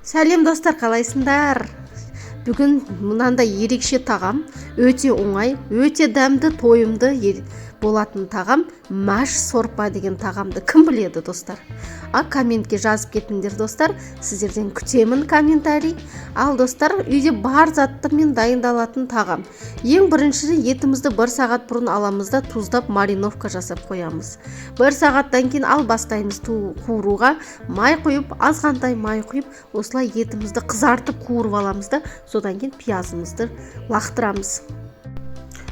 Сәлем достар, қалайсыңдар? Бүгін мынандай ерекше тағам, өте оңай, өте дәмді, тойымды болатын тағам, мәш сорпа деген тағамды кім біледі достар? Комментке жазып кетіңдер достар, сіздерден күтемін комментарий. Ал достар, үйде бар заттармен дайындалатын тағам. Ең бірінші етімізді 1 сағат бұрын аламыз да тұздап мариновка жасап қоямыз. 1 сағаттан кейін ал бастаймыз қуыруға, май құйып, азғантай май құйып, осылай етімізді қызартып қуырып аламыз да, содан кейін пиязымызды лақтырамыз.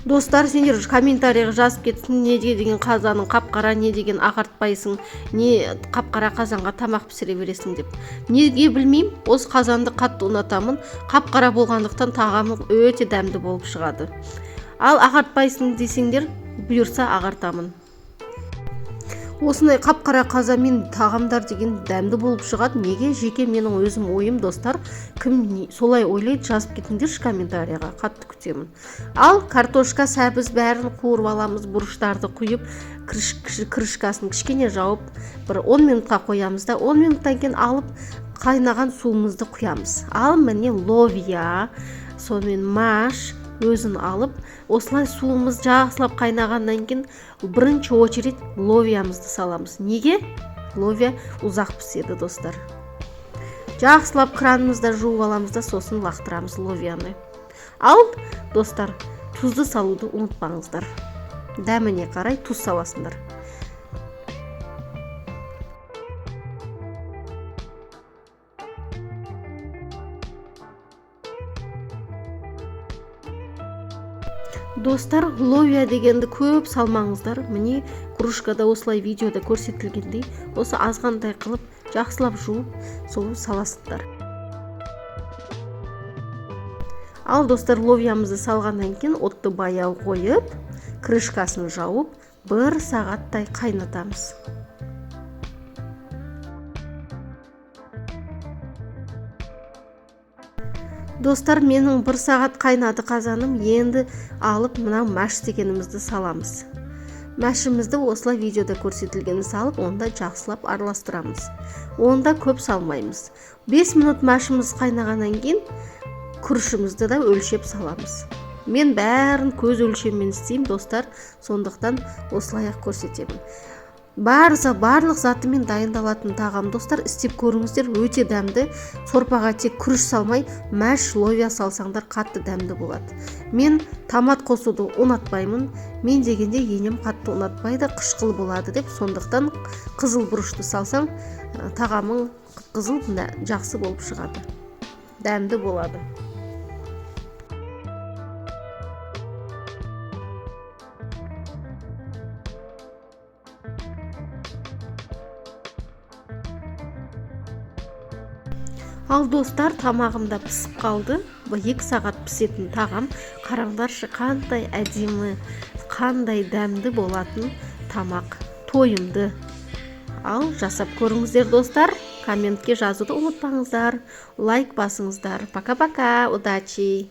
Достар, сендер комментарийға жазып кетсін, не деген қазаның қап-қара, не деген ағартпайсың, не қап-қара қазанға тамақ пісіре бересің деп. Неге білмеймін, осы қазанды қатты ұнатамын. Қап-қара болғандықтан тағамы өте дәмді болып шығады. Ал ағартпайсың десеңдер, бұйырса ағартамын. Осындай қап-қара қазамен тағамдар деген дәмді болып шығады. Неге? Жеке менің өзім ойым достар. Кім солай ойлайды, жазып кетіңдерші комментарийға, қатты күтемін. Ал картошка, сәбіз бәрін қуырып аламыз, бұрыштарды құйып, крышкасын кішкене жауып, бір 10 минутқа қоямыз да, 10 минуттан кейін алып қайнаған суымызды құямыз. Ал міне ловия, сонымен маш өзін алып, осылай суымыз жақсылап қайнағаннан кейін бірінші очередь ловиямызды саламыз. Неге? Ловия ұзақ піседі достар. Жақсылап кранымызда жуып аламыз да, сосын лақтырамыз ловияны. Ал достар, тұзды салуды ұмытпаңыздар. Дәміне қарай тұз саласыңдар. Достар, ловия дегенді көп салмаңыздар. Міне кружкада осылай видеода көрсетілгендей, осы азғандай қылып, жақсылап жуып, сол саласыңдар. Ал достар, ловиямызды салғаннан кейін отты баяу қойып, крышкасын жауып, 1 сағаттай қайнатамыз. Достар, менің 1 сағат қайнады қазаным, енді алып мынау мәш дегенімізді саламыз. Мәшімізді осылай видеода көрсетілгені салып, онда жақсылап араластырамыз. Онда көп салмаймыз. 5 минут мәшіміз қайнағаннан кейін күрішімізді да өлшеп саламыз. Мен бәрін көз өлшеммен істеймін достар, сондықтан осылай көрсетемін. Барлық затымен дайындалатын тағам достар, істеп көріңіздер, өте дәмді. Сорпаға тек күріш салмай, мәш, ловия салсаңдар қатты дәмді болады. Мен томат қосуды ұнатпаймын. Мен дегенде енем қатты ұнатпайды, қышқыл болады деп, сондықтан қызыл бұрышты салсам, тағамың қызыл жақсы болып шығады. Дәмді болады. Ал достар, тамағымда пісіп қалды. 2 сағат пісетін тағам. Қараңдаршы, қандай әдемі, қандай дәмді болатын тамақ, тойымды. Ал жасап көріңіздер достар. Комментке жазуды ұмытпаңыздар. Лайк басыңыздар. Пока-пока, удачи!